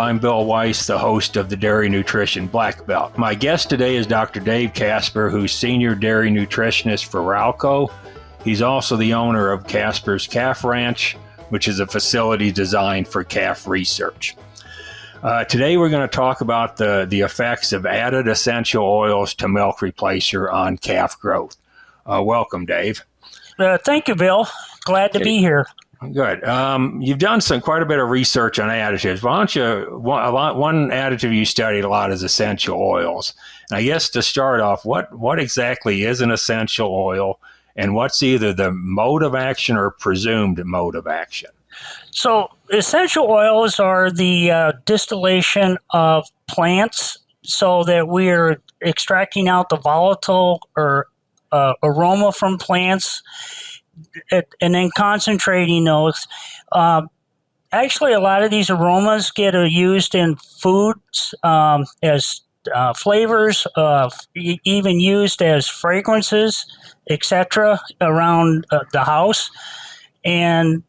I'm Bill Weiss, the host of the Dairy Nutrition Black Belt. My guest today is Dr. Dave Casper, who's Senior Dairy Nutritionist for Ralco. He's also the owner of Casper's Calf Ranch, which is a facility designed for calf research. Today we're going to talk about the effects of added essential oils to milk replacer on calf growth. Welcome, Dave. Thank you, Bill. Glad to be here. Good. You've done quite a bit of research on additives. Why don't you? One additive you studied a lot is essential oils. And I guess to start off, what exactly is an essential oil, and what's either the mode of action or presumed mode of action? So, essential oils are the distillation of plants, so that we're extracting out the volatile or aroma from plants, and then concentrating those. Actually, a lot of these aromas get used in foods as flavors, even used as fragrances, etc., around the house. And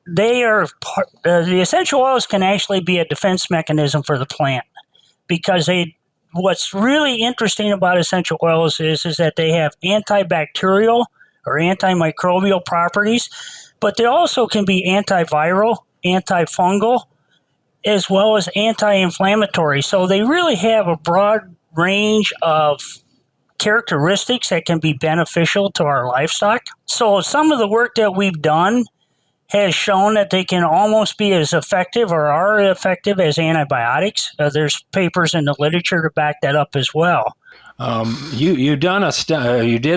they are the essential oils can actually be a defense mechanism for the plant, because what's really interesting about essential oils is that they have antibacterial or antimicrobial properties, but they also can be antiviral, antifungal, as well as anti-inflammatory. So they really have a broad range of characteristics that can be beneficial to our livestock. So some of the work that we've done has shown that they can almost be as effective or are effective as antibiotics. There's papers in the literature to back that up as well. You did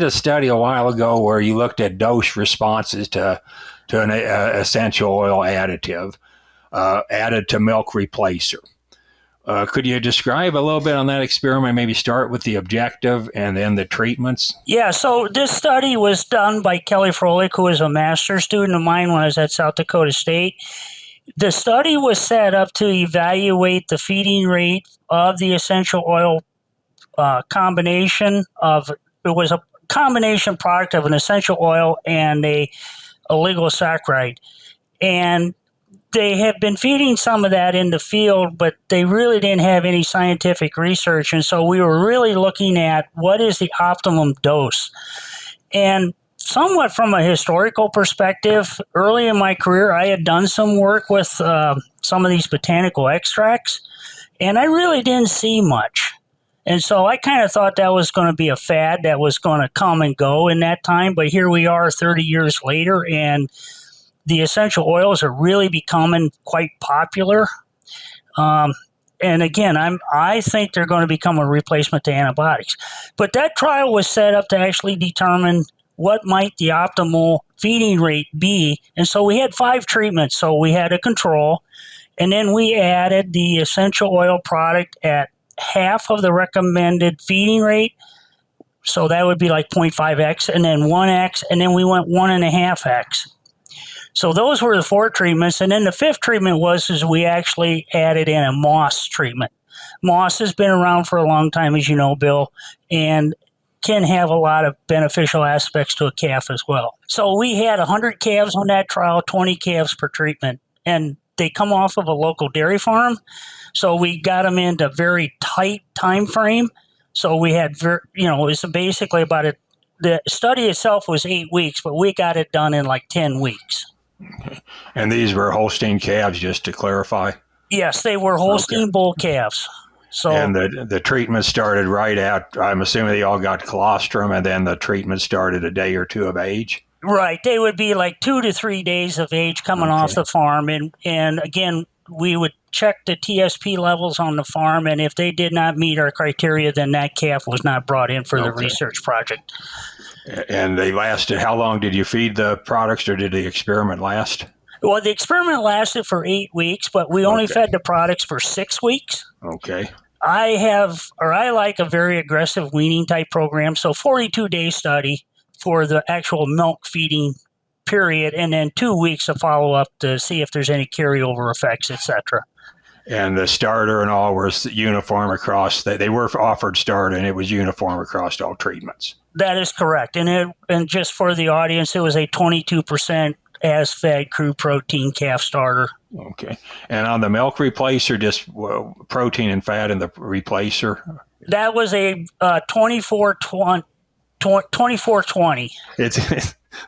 a study a while ago where you looked at dose responses to an essential oil additive added to milk replacer. Could you describe a little bit on that experiment? Maybe start with the objective and then the treatments. Yeah, so this study was done by Kelly Froelich, who was a master's student of mine when I was at South Dakota State. The study was set up to evaluate the feeding rate of the essential oil combination of, it was a combination product of an essential oil and a oligosaccharide. And they have been feeding some of that in the field, but they really didn't have any scientific research. And so we were really looking at what is the optimum dose. And somewhat from a historical perspective, early in my career, I had done some work with some of these botanical extracts, and I really didn't see much. And so I kind of thought that was going to be a fad that was going to come and go in that time. But here we are 30 years later, and the essential oils are really becoming quite popular. And again, I think they're going to become a replacement to antibiotics. But that trial was set up to actually determine what might the optimal feeding rate be. And so we had 5 treatments. So we had a control, and then we added the essential oil product at half of the recommended feeding rate. So that would be like 0.5x, and then 1x, and then we went 1.5x. So those were the 4 treatments. And then the 5th treatment was we actually added in a moss treatment. Moss has been around for a long time, as you know, Bill, and can have a lot of beneficial aspects to a calf as well. So we had 100 calves on that trial, 20 calves per treatment, and they come off of a local dairy farm. So we got them into a very tight time frame. So we had, it was basically about the study itself was 8 weeks, but we got it done in like 10 weeks. Okay. And these were Holstein calves, just to clarify? Yes, they were Holstein bull calves. So, and the treatment started right at, I'm assuming they all got colostrum, and then the treatment started a day or 2 of age? Right. They would be like 2 to 3 days of age coming off the farm. And again, we would check the TSP levels on the farm, and if they did not meet our criteria, then that calf was not brought in for the research project. And they lasted, how long did you feed the products, or did the experiment last? Well, the experiment lasted for 8 weeks, but we only fed the products for 6 weeks. Okay. I like a very aggressive weaning type program, so 42-day study for the actual milk feeding period, and then 2 weeks of follow-up to see if there's any carryover effects, etc. And the starter and all were uniform across, they were offered starter, and it was uniform across all treatments. That is correct. And just for the audience, it was a 22% as-fed crude protein calf starter. Okay. And on the milk replacer, just protein and fat in the replacer? That was a 2420.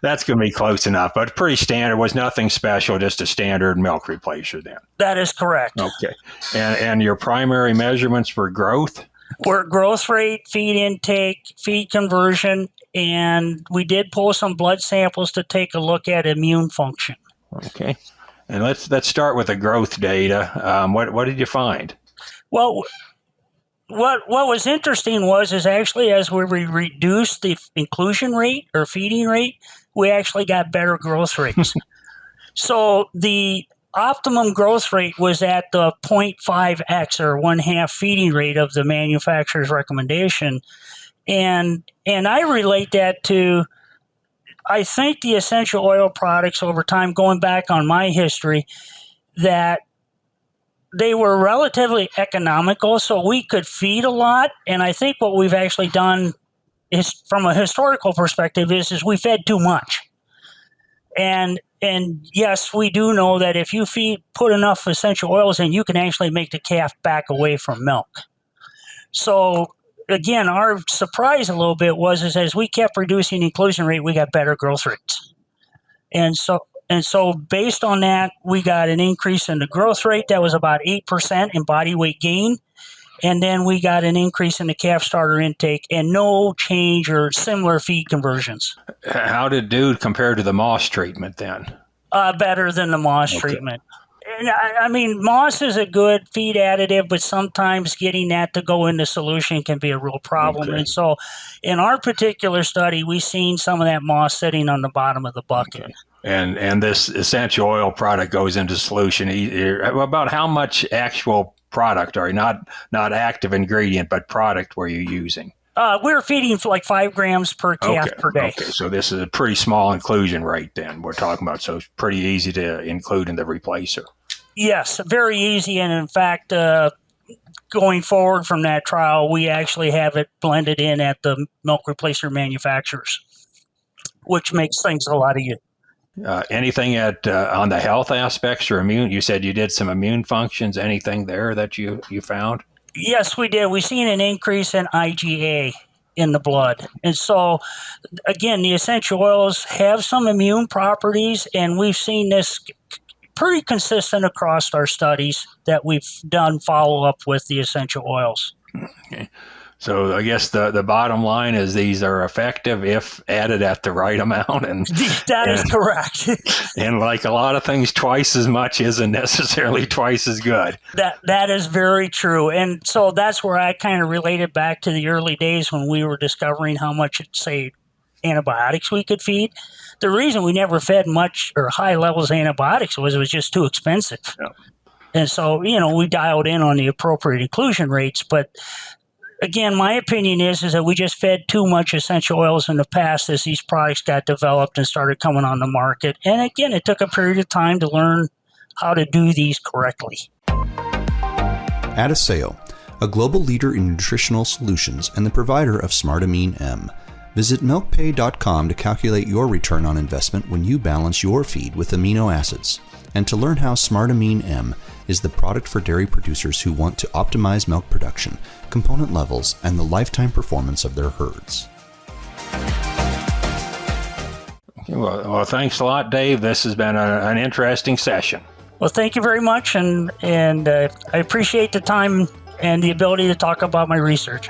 That's going to be close enough, but pretty standard. Was nothing special, just a standard milk replacer then. That is correct. Okay. And your primary measurements were growth? Were growth rate, feed intake, feed conversion, and we did pull some blood samples to take a look at immune function. Okay. And let's start with the growth data. What did you find? Well, what was interesting is actually as we reduced the inclusion rate or feeding rate, we actually got better growth rates. So the optimum growth rate was at the 0.5x or 1/2 feeding rate of the manufacturer's recommendation. And I relate that to, I think, the essential oil products over time, going back on my history, that they were relatively economical, so we could feed a lot. And I think what we've actually done is, from a historical perspective, is we fed too much. And yes, we do know that if you put enough essential oils in, you can actually make the calf back away from milk. So again, our surprise a little bit was as we kept reducing inclusion rate, we got better growth rates. And so based on that, we got an increase in the growth rate that was about 8% in body weight gain. And then we got an increase in the calf starter intake and no change or similar feed conversions. How did it do compared to the moss treatment then? Better than the moss treatment. And I mean, moss is a good feed additive, but sometimes getting that to go into solution can be a real problem. Okay. And so in our particular study, we seen some of that moss sitting on the bottom of the bucket. Okay. And this essential oil product goes into solution. About how much actual product, or not active ingredient, but product were you using? We're feeding for like 5 grams per calf per day. Okay, so this is a pretty small inclusion rate then we're talking about. So it's pretty easy to include in the replacer. Yes, very easy. And in fact, going forward from that trial, we actually have it blended in at the milk replacer manufacturers, which makes things a lot easier. Anything on the health aspects or immune? You said you did some immune functions. Anything there that you found? Yes, we did. We've seen an increase in IgA in the blood. And so, again, the essential oils have some immune properties, and we've seen this pretty consistent across our studies that we've done follow-up with the essential oils. Okay. So I guess the bottom line is these are effective if added at the right amount. And that is correct. And like a lot of things, twice as much isn't necessarily twice as good. That is very true. And so that's where I kind of related back to the early days when we were discovering how much, say, antibiotics we could feed. The reason we never fed much or high levels of antibiotics was it was just too expensive. Yeah. And so, we dialed in on the appropriate inclusion rates, but again, my opinion is that we just fed too much essential oils in the past as these products got developed and started coming on the market. And again, it took a period of time to learn how to do these correctly. Adaseo, a global leader in nutritional solutions and the provider of SmartAmine M. Visit milkpay.com to calculate your return on investment when you balance your feed with amino acids, and to learn how SmartAmine M is the product for dairy producers who want to optimize milk production, component levels, and the lifetime performance of their herds. Okay, well, thanks a lot, Dave. This has been an interesting session. Well, thank you very much, and I appreciate the time and the ability to talk about my research.